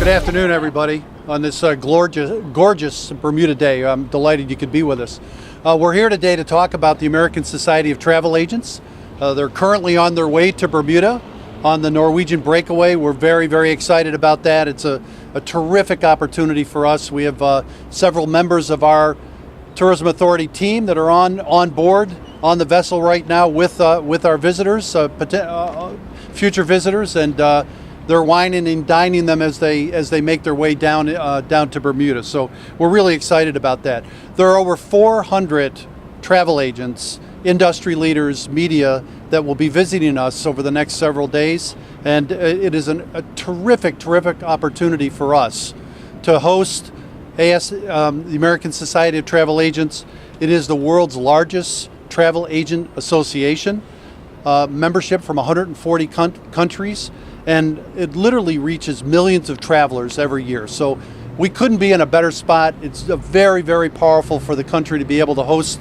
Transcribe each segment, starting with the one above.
Good afternoon, everybody, on this gorgeous Bermuda day. I'm delighted you could be with us. We're here today to talk about the American Society of Travel Agents. They're currently on their way to Bermuda on the Norwegian breakaway. We're very, very excited about that. It's a terrific opportunity for us. We have several members of our Tourism Authority team that are on board on the vessel right now with our visitors, future visitors, and they're wining and dining them as they make their way down to Bermuda. So we're really excited about that. There are over 400 travel agents, industry leaders, media that will be visiting us over the next several days, and it is a terrific opportunity for us to host the American Society of Travel Agents. It is the world's largest travel agent association, membership from 140 countries, and it literally reaches millions of travelers every year. So we couldn't be in a better spot. It's very, very powerful for the country to be able to host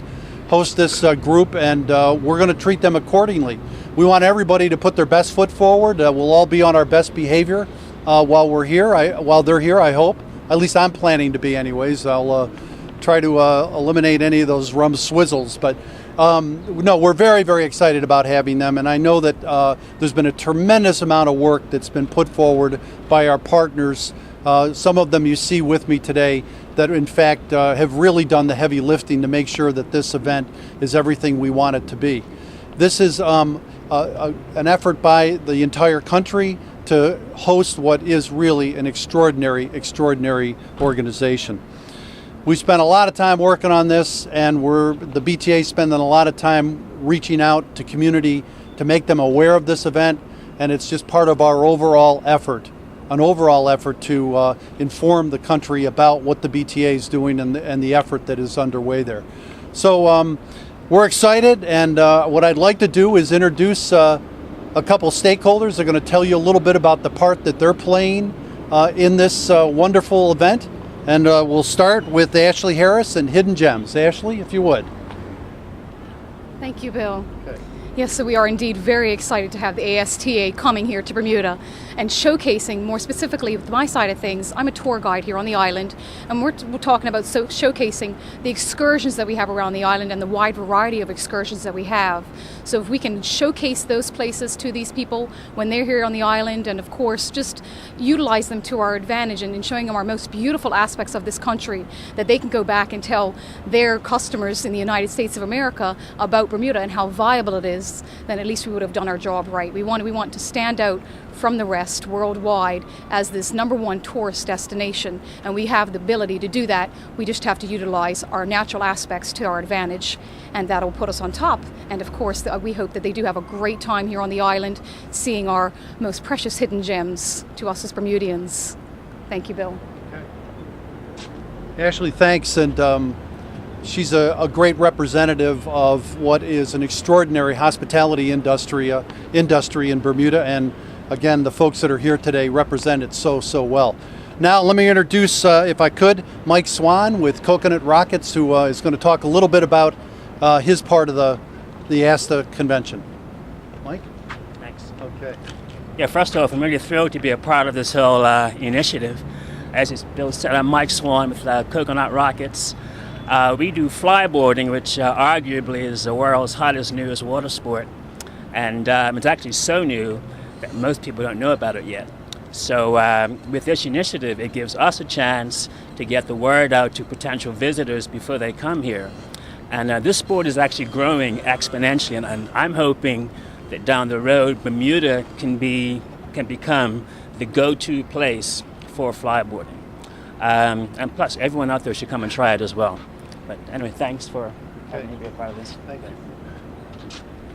this group, and we're going to treat them accordingly. We want everybody to put their best foot forward. We'll all be on our best behavior while we're here. While they're here, I hope. At least I'm planning to be, anyways. I'll try to eliminate any of those rum swizzles, but. No, we're very, very excited about having them, and I know that there's been a tremendous amount of work that's been put forward by our partners. Some of them you see with me today that in fact have really done the heavy lifting to make sure that this event is everything we want it to be. This is an effort by the entire country to host what is really an extraordinary organization. We spent a lot of time working on this, and the BTA spending a lot of time reaching out to community to make them aware of this event, and it's just part of our overall effort to inform the country about what the BTA is doing and the effort that is underway there. So we're excited, and what I'd like to do is introduce a couple stakeholders. They're going to tell you a little bit about the part that they're playing in this wonderful event. And we'll start with Ashley Harris and Hidden Gems. Ashley, if you would. Thank you, Bill. Okay. Yes, so we are indeed very excited to have the ASTA coming here to Bermuda and showcasing, more specifically with my side of things, I'm a tour guide here on the island, and we're talking about showcasing the excursions that we have around the island and the wide variety of excursions that we have. So if we can showcase those places to these people when they're here on the island, and of course just utilize them to our advantage and in showing them our most beautiful aspects of this country, that they can go back and tell their customers in the United States of America about Bermuda and how viable it is, then at least we would have done our job right. We want to stand out from the rest worldwide as this #1 tourist destination, and we have the ability to do that. We just have to utilize our natural aspects to our advantage, and that'll put us on top. And of course, we hope that they do have a great time here on the island, seeing our most precious hidden gems to us as Bermudians. Thank you, Bill. Okay. Ashley, thanks, and she's a great representative of what is an extraordinary hospitality industry in Bermuda, and again, the folks that are here today represent it so well. Now let me introduce, if I could, Mike Swan with Coconut Rockets, who is going to talk a little bit about his part of the ASTA convention. Mike? Thanks. Okay. Yeah, first off, I'm really thrilled to be a part of this whole initiative. As Bill said, I'm Mike Swan with Coconut Rockets. We do flyboarding, which arguably is the world's hottest newest water sport, and it's actually so new that most people don't know about it yet. So with this initiative, it gives us a chance to get the word out to potential visitors before they come here. And this sport is actually growing exponentially, and I'm hoping that down the road, Bermuda can become the go-to place for flyboarding. And plus, everyone out there should come and try it as well. But anyway, thanks for having me be a part of this. Thank you.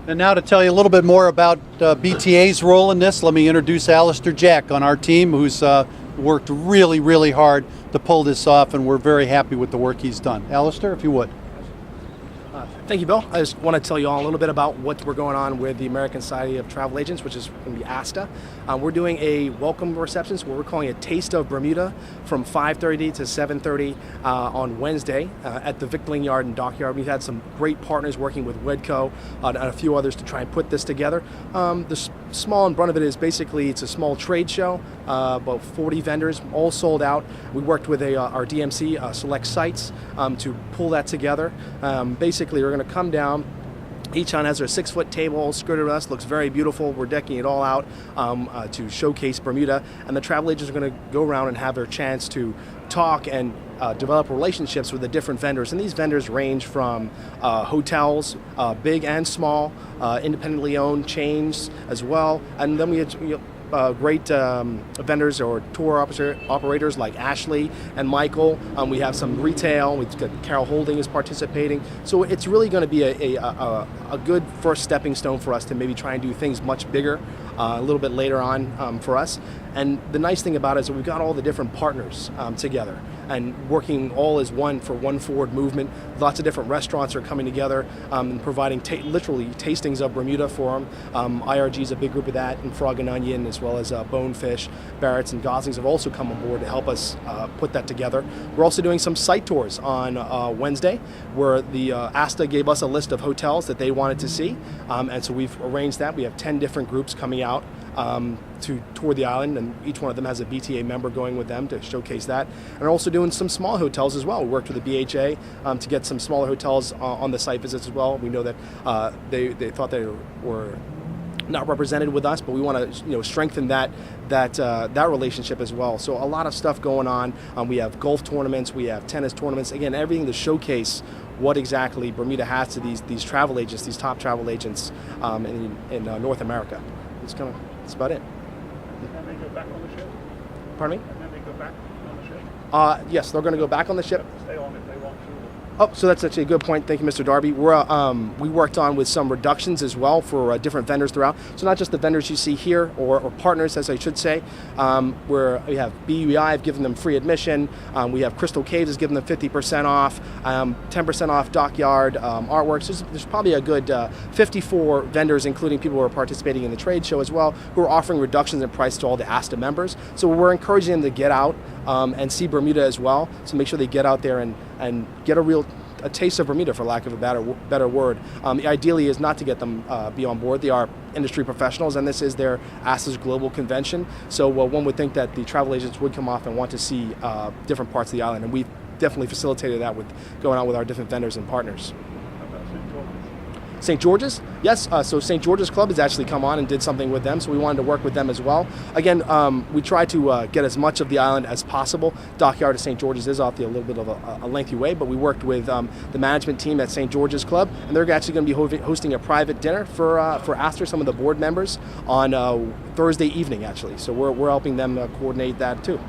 And now to tell you a little bit more about BTA's role in this, let me introduce Alistair Jack on our team, who's worked really hard to pull this off, and we're very happy with the work he's done. Alistair, if you would. Thank you, Bill. I just want to tell you all a little bit about what we're going on with the American Society of Travel Agents, which is going to be ASTA. We're doing a welcome reception, so what we're calling a Taste of Bermuda, from 5:30 to 7:30 on Wednesday at the Victualling Yard and Dockyard. We've had some great partners working with Wedco and a few others to try and put this together. The small and brunt of it is basically it's a small trade show, about 40 vendors, all sold out. We worked with our DMC Select Sites to pull that together. Basically, we're going to come down. Each one has their 6-foot table skirted with us, looks very beautiful. We're decking it all out to showcase Bermuda, and the travel agents are going to go around and have their chance to talk and develop relationships with the different vendors. And these vendors range from hotels, big and small, independently owned chains as well. And then we had great vendors or tour operators like Ashley and Michael. We have some retail. We've got Carol Holding is participating. So it's really going to be a good first stepping stone for us to maybe try and do things much bigger a little bit later on for us. And the nice thing about it is that we've got all the different partners together and working all as one for one forward movement. Lots of different restaurants are coming together and providing literally tastings of Bermuda for them. IRG is a big group of that, and Frog and Onion, as well as Bonefish, Barrett's, and Goslings have also come on board to help us put that together. We're also doing some site tours on Wednesday, where the ASTA gave us a list of hotels that they wanted to see, and so we've arranged that. We have 10 different groups coming out to tour the island, and each one of them has a BTA member going with them to showcase that. And we're also doing some small hotels as well. We worked with the BHA to get some smaller hotels on the site visits as well. We know that they thought they were not represented with us, but we want to strengthen that relationship as well. So a lot of stuff going on. We have golf tournaments, we have tennis tournaments. Again, everything to showcase what exactly Bermuda has to these travel agents, these top travel agents in North America. That's about it. And they go back on the ship? Pardon me? And then they go back on the ship? Yes, they're going to go back on the ship. Stay on if they want to. Oh, so that's actually a good point. Thank you, Mr. Darby. We worked on with some reductions as well for different vendors throughout. So not just the vendors you see here, or partners, as I should say. Where we have BUEI have given them free admission. We have Crystal Caves has given them 50% off, 10% off Dockyard Artworks. There's probably a good 54 vendors, including people who are participating in the trade show as well, who are offering reductions in price to all the ASTA members. So we're encouraging them to get out and see Bermuda as well. So make sure they get out there and get a taste of Bermuda, for lack of a better word. Ideally is not to get them be on board. They are industry professionals, and this is their ASTA's global convention. So one would think that the travel agents would come off and want to see different parts of the island, and we've definitely facilitated that with going out with our different vendors and partners. St. George's? Yes, so St. George's Club has actually come on and did something with them, so we wanted to work with them as well. Again, we try to get as much of the island as possible. Dockyard to St. George's is off a little bit of a lengthy way, but we worked with the management team at St. George's Club, and they're actually going to be hosting a private dinner for ASTA, some of the board members, on Thursday evening, actually. So we're helping them coordinate that too. You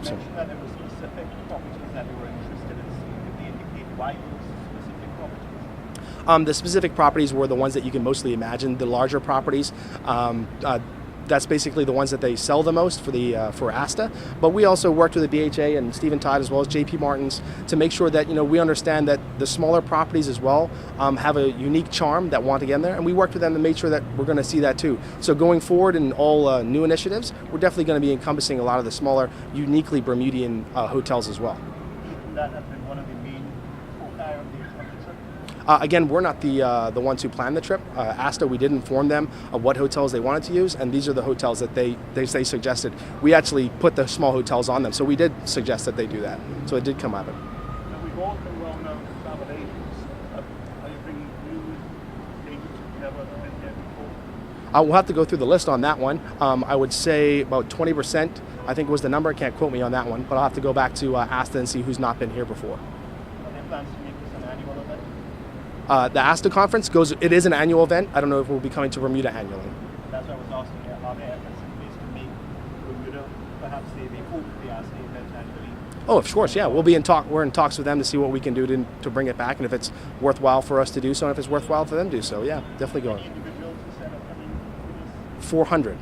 mentioned that there were specific properties that they were interested in seeing. Did they indicate why those specific properties? The specific properties were the ones that you can mostly imagine, the larger properties. That's basically the ones that they sell the most for ASTA. But we also worked with the BHA and Stephen Todd, as well as JP Martin's, to make sure that we understand that the smaller properties as well have a unique charm that want to get in there, and we worked with them to make sure that we're going to see that too. So going forward in all new initiatives, we're definitely going to be encompassing a lot of the smaller, uniquely Bermudian hotels as well. Shouldn't that have been one of the main foci of the trip? Again, we're not the ones who planned the trip. ASTA, we did inform them of what hotels they wanted to use, and these are the hotels that they suggested. We actually put the small hotels on them, so we did suggest that they do that. So it did come out of it. Now, we've all been well-known travel agents. Are you bringing new agents who've never been here before? We'll have to go through the list on that one. I would say about 20%, I think was the number. I can't quote me on that one, but I'll have to go back to ASTA and see who's not been here before. Are there plans to make this an annual event? The ASTA conference it is an annual event. I don't know if we'll be coming to Bermuda annually. That's what I was asking. Are there efforts in place to make Bermuda perhaps the hope the ASTA event annually? Oh, of course, yeah. We're in talks with them to see what we can do to bring it back, and if it's worthwhile for us to do so, and if it's worthwhile for them to do so. Yeah, definitely going. Any individuals who said, 400.